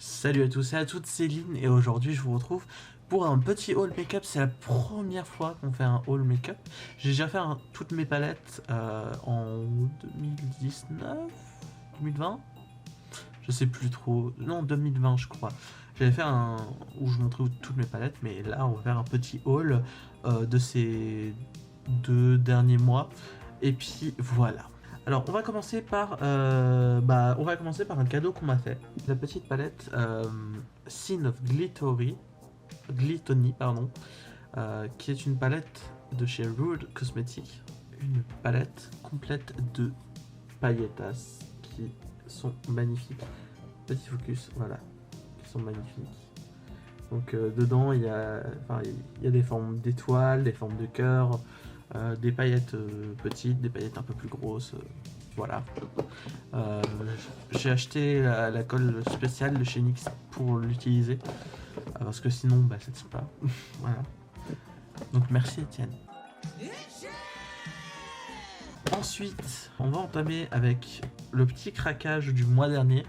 Salut à tous et à toutes, c'est Lynn et aujourd'hui je vous retrouve pour un petit haul make-up. C'est la première fois qu'on fait un haul make-up. J'ai déjà fait toutes mes palettes en 2019, 2020, je sais plus trop, non 2020 je crois. J'avais fait un où je montrais toutes mes palettes, mais là on va faire un petit haul de ces 2 derniers mois. Et puis voilà. Alors on va commencer par un cadeau qu'on m'a fait. La petite palette Scene of Glytony, pardon, qui est une palette de chez Rude Cosmetics, une palette complète de pailletas qui sont magnifiques. Petit focus, voilà, qui sont magnifiques. Donc dedans il y a des formes d'étoiles, des formes de cœur, des paillettes petites, des paillettes un peu plus grosses, voilà. Euh, j'ai acheté la colle spéciale de chez NYX pour l'utiliser, parce que sinon ça tient pas. Voilà. Donc merci Étienne. Ensuite, on va entamer avec le petit craquage du mois dernier,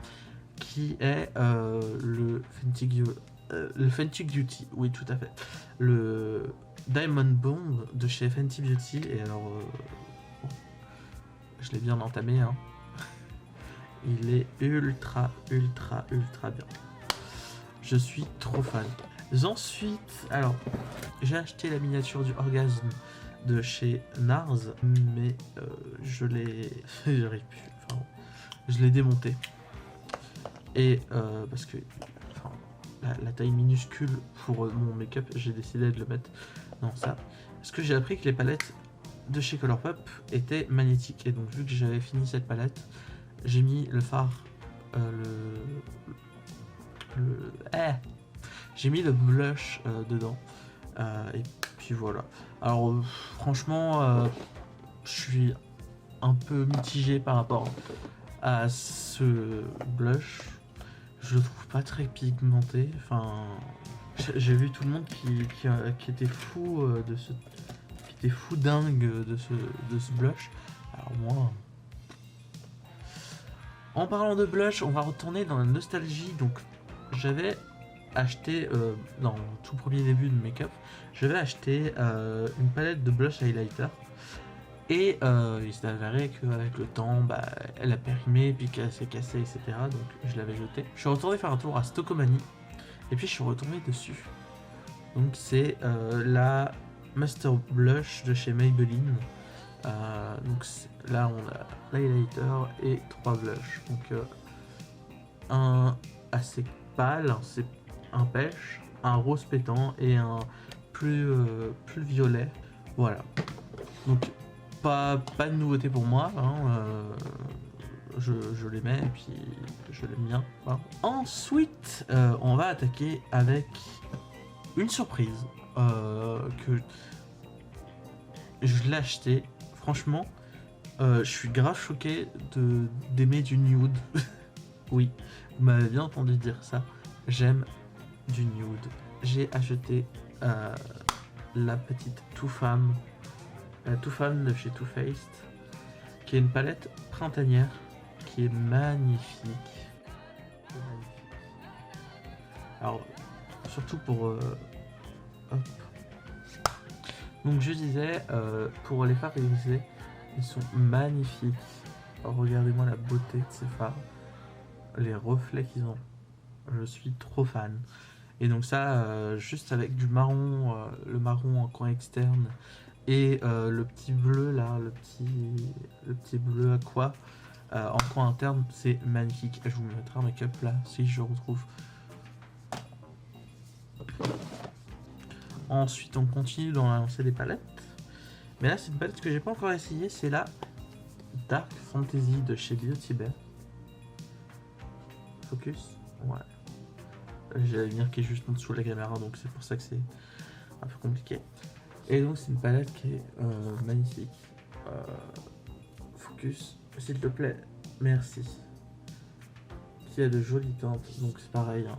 qui est le Fenty Beauty, oui tout à fait. Le Diamond Bomb de chez Fenty Beauty, et alors bon, je l'ai bien entamé, hein. Il est ultra bien. Je suis trop fan. Ensuite, alors, j'ai acheté la miniature du orgasme de chez NARS, mais je l'ai... j'arrive plus. Enfin, je l'ai démonté. Et parce que la taille minuscule pour mon make-up, j'ai décidé de le mettre dans ça. Parce que j'ai appris que les palettes de chez Colourpop étaient magnétiques. Et donc vu que j'avais fini cette palette, j'ai mis le fard, j'ai mis le blush dedans. Et puis voilà. Alors franchement, je suis un peu mitigé par rapport à ce blush. Je le trouve pas très pigmenté. Enfin, j'ai vu tout le monde qui était fou qui était fou dingue de ce blush. Alors moi, en parlant de blush, on va retourner dans la nostalgie. Donc, j'avais acheté dans le tout premier début de make-up, j'avais acheté une palette de blush highlighter. Et il s'est avéré qu'avec le temps, elle a périmé, puis qu'elle s'est cassée, etc. Donc je l'avais jetée. Je suis retourné faire un tour à Stockomanie, et puis je suis retourné dessus. Donc c'est la Master Blush de chez Maybelline. Donc là on a l'highlighter et 3 blushs. Donc un assez pâle, c'est un pêche, un rose pétant et un plus violet. Voilà. Donc pas de nouveauté pour moi, hein, je les mets et puis je l'aime bien. Hein. Ensuite, on va attaquer avec une surprise que je l'ai acheté. Franchement, je suis grave choqué d'aimer du nude. Oui, vous m'avez bien entendu dire ça. J'aime du nude. J'ai acheté la petite Too Femme de chez Too Faced, qui est une palette printanière qui est magnifique. Alors, surtout pour... hop. Donc je disais, pour les fards irisés, ils sont magnifiques. Alors, regardez-moi la beauté de ces fards. Les reflets qu'ils ont. Je suis trop fan. Et donc ça, juste avec du marron, le marron en coin externe, et le petit bleu là, le petit bleu aqua en coin interne, c'est magnifique. Je vous mettrai un make-up là si je retrouve. Ensuite on continue dans la lancée des palettes, mais là c'est une palette que j'ai pas encore essayé, c'est la Dark Fantasy de chez Beauty Bay. Focus, ouais. J'ai la lumière qui est juste en dessous de la caméra, donc c'est pour ça que c'est un peu compliqué. Et donc c'est une palette qui est magnifique. Focus, s'il te plaît, merci. Qui a de jolies teintes, donc c'est pareil. Hein,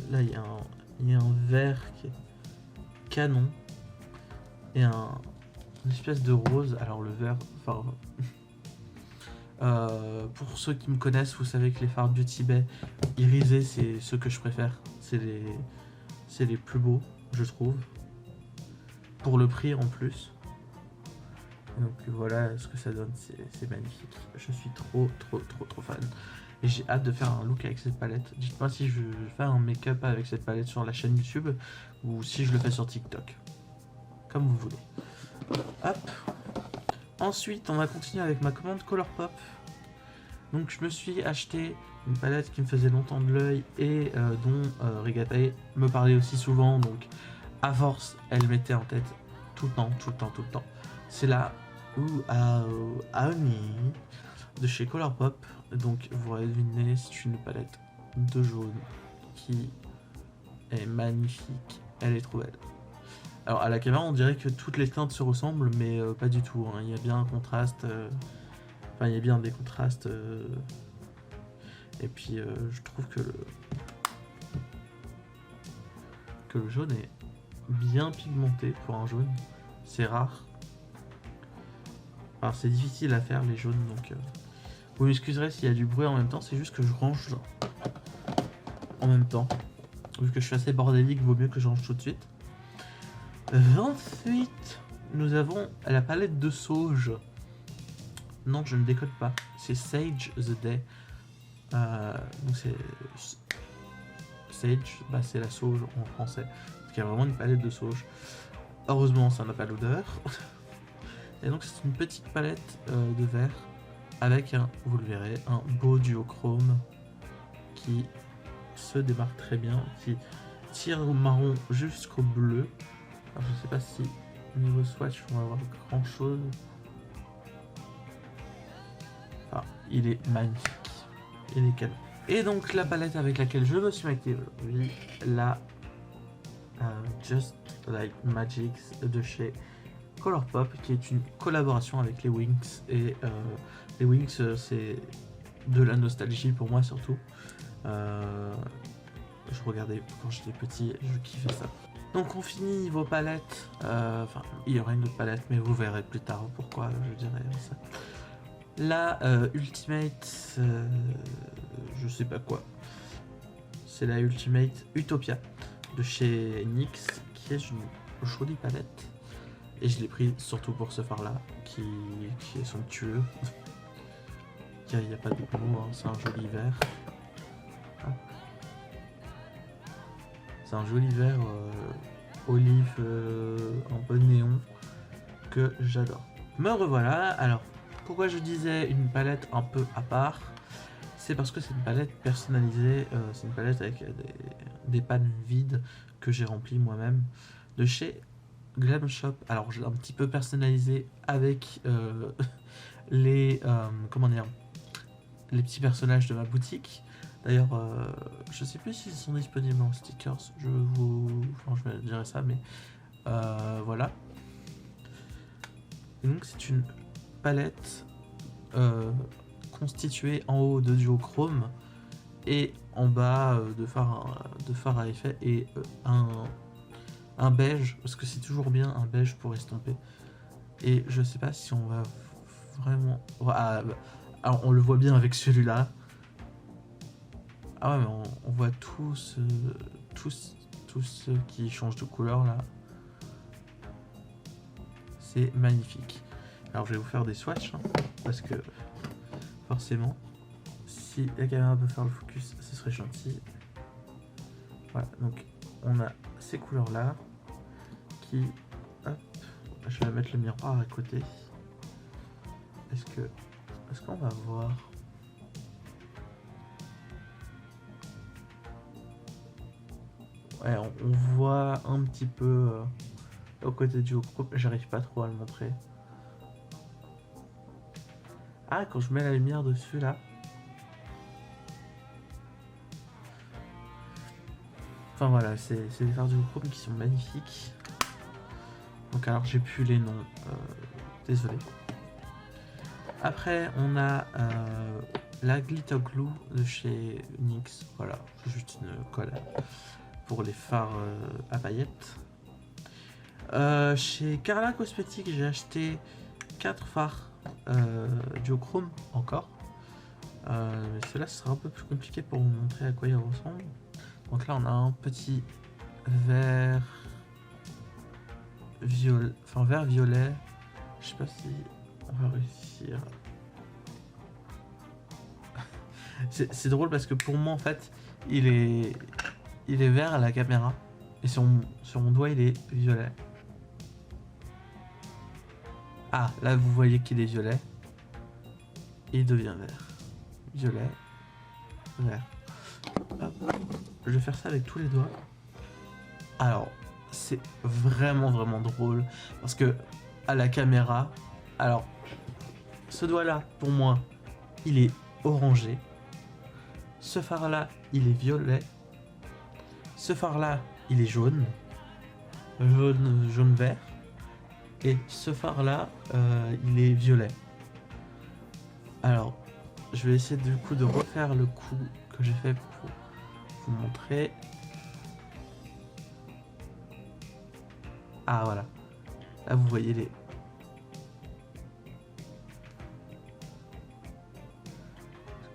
là il y a un vert qui est canon et une espèce de rose. Alors le vert, enfin Pour ceux qui me connaissent, vous savez que les fards Beauty Bay irisés, c'est ceux que je préfère. C'est les plus beaux, je trouve. Pour le prix en plus. Donc voilà ce que ça donne, c'est magnifique. Je suis trop fan. Et j'ai hâte de faire un look avec cette palette. Dites-moi si je fais un make-up avec cette palette sur la chaîne YouTube ou si je le fais sur TikTok. Comme vous voulez. Hop. Ensuite, on va continuer avec ma commande Colourpop. Donc je me suis acheté une palette qui me faisait longtemps de l'œil et dont Rigatae me parlait aussi souvent. Donc à force, elle mettait en tête tout le temps. C'est la Aoni de chez Colourpop. Donc vous aurez deviné, c'est une palette de jaune qui est magnifique. Elle est trop belle. Alors à la caméra on dirait que toutes les teintes se ressemblent, mais pas du tout. Hein. Il y a bien un contraste. Enfin il y a bien des contrastes. Et puis je trouve que le jaune est bien pigmenté pour un jaune. C'est rare. Alors c'est difficile à faire les jaunes, donc vous m'excuserez s'il y a du bruit en même temps, c'est juste que je range en même temps. Vu que je suis assez bordélique, vaut mieux que je range tout de suite. Ensuite, nous avons la palette de sauge. Non, je ne décode pas. C'est Sage the Day. Donc c'est Sage, bah c'est la sauge en français. Parce qu'il y a vraiment une palette de sauge. Heureusement, ça n'a pas l'odeur. Et donc c'est une petite palette de verre avec vous le verrez, un beau duochrome qui se démarque très bien, qui tire au marron jusqu'au bleu. Alors, je sais pas si niveau swatch on va avoir grand chose. Ah, il est magnifique, il est canon. Et donc la palette avec laquelle je me suis maquillé aujourd'hui, la Just Like Magic de chez Colourpop, qui est une collaboration avec les Winx. Et les Winx, c'est de la nostalgie pour moi surtout. Je regardais quand j'étais petit, je kiffais ça. Donc on finit niveau palette. Enfin, il y aura une autre palette, mais vous verrez plus tard pourquoi je dirais ça. La Ultimate, je sais pas quoi. C'est la Ultimate Utopia de chez NYX, qui est une jolie palette. Et je l'ai pris surtout pour ce fard là, qui est somptueux. Il n'y a pas de mots, hein, c'est un joli vert. C'est un joli vert olive un peu néon que j'adore. Me revoilà. Alors pourquoi je disais une palette un peu à part, c'est parce que c'est une palette personnalisée, c'est une palette avec des pannes vides que j'ai remplies moi-même de chez Glam Shop. Alors je l'ai un petit peu personnalisé avec les comment dire, les petits personnages de ma boutique. D'ailleurs, je sais plus s'ils sont disponibles en stickers. Je dirai ça, mais voilà. Et donc c'est une palette constituée en haut de duochrome et en bas de fard à effet et un beige, parce que c'est toujours bien un beige pour estomper. Et je sais pas si on va vraiment... alors on le voit bien avec celui-là. Ah ouais, mais on voit tous ceux qui changent de couleur là. C'est magnifique. Alors je vais vous faire des swatchs, hein, parce que forcément, si la caméra peut faire le focus, ce serait gentil. Voilà, donc on a ces couleurs là qui... Hop, je vais mettre le miroir à côté. Est-ce qu'on va voir? Ouais, on voit un petit peu au côté du groupe, j'arrive pas trop à le montrer. Ah, quand je mets la lumière dessus là. Enfin voilà, c'est des fards du groupe qui sont magnifiques. Donc alors j'ai plus les noms, désolé. Après on a la Glitter Glue de chez NYX, voilà, c'est juste une colle pour les fards à paillettes. Chez Carla Cosmetics, j'ai acheté 4 fards duochrome encore. Mais cela ce sera un peu plus compliqué pour vous montrer à quoi il ressemble. Donc là on a un petit vert violet, enfin vert violet. Je sais pas si on va réussir. C'est drôle parce que pour moi en fait il est vert à la caméra et sur mon doigt il est violet. Ah là vous voyez qu'il est violet et il devient vert. Violet, vert. Hop. Je vais faire ça avec tous les doigts. Alors c'est vraiment drôle parce que à la caméra, alors ce doigt là pour moi il est orangé. Ce phare là, il est violet. Ce phare là, il est jaune. Jaune vert. Et ce phare là, il est violet. Alors, je vais essayer du coup de refaire le coup que j'ai fait pour vous montrer. Ah voilà. Là vous voyez les...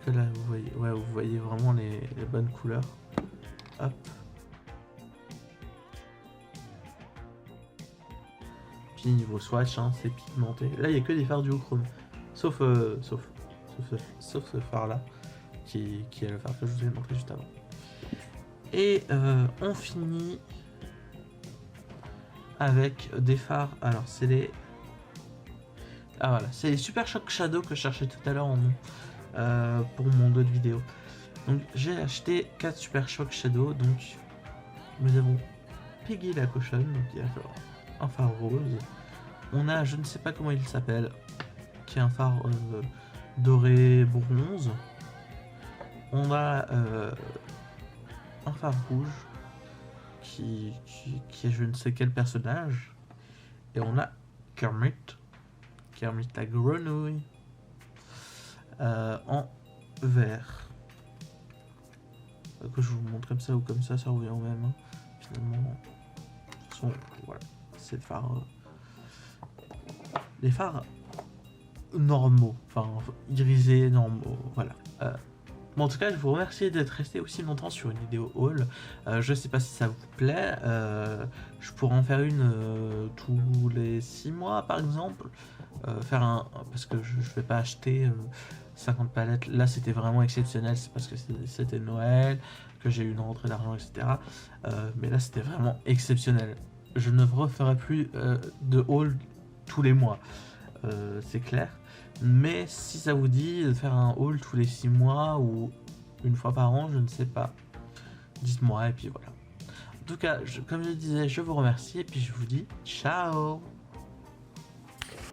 Que là vous voyez, ouais, vous voyez vraiment les bonnes couleurs. Hop. Puis niveau swatch, hein, c'est pigmenté. Là il n'y a que des phares duochrome. Sauf ce phare là, qui est le phare que je vous ai montré juste avant. Et on finit avec des phares. Alors c'est les... Ah voilà, c'est les Super Shock Shadow que je cherchais tout à l'heure en nom. Pour mon autre vidéo. Donc j'ai acheté 4 Super Shock Shadow. Donc nous avons Peggy la cochonne, donc il y a un phare rose. On a, je ne sais pas comment il s'appelle, qui est un phare doré bronze. On a un phare rouge qui est je ne sais quel personnage. Et on a Kermit la grenouille. En vert. Que je vous montre comme ça ou comme ça revient au même. Hein. Finalement, voilà, c'est le phare. Les phares normaux, enfin irisés normaux, voilà. Bon, en tout cas, je vous remercie d'être resté aussi longtemps sur une vidéo haul. Je sais pas si ça vous plaît. Je pourrais en faire une tous les 6 mois par exemple. Parce que je vais pas acheter 50 palettes. Là, c'était vraiment exceptionnel. C'est parce que c'était Noël, que j'ai eu une rentrée d'argent, etc. Mais là, c'était vraiment exceptionnel. Je ne referai plus de haul tous les mois. C'est clair. Mais si ça vous dit de faire un haul tous les 6 mois ou une fois par an, je ne sais pas. Dites-moi et puis voilà. En tout cas, comme je disais, je vous remercie et puis je vous dis ciao.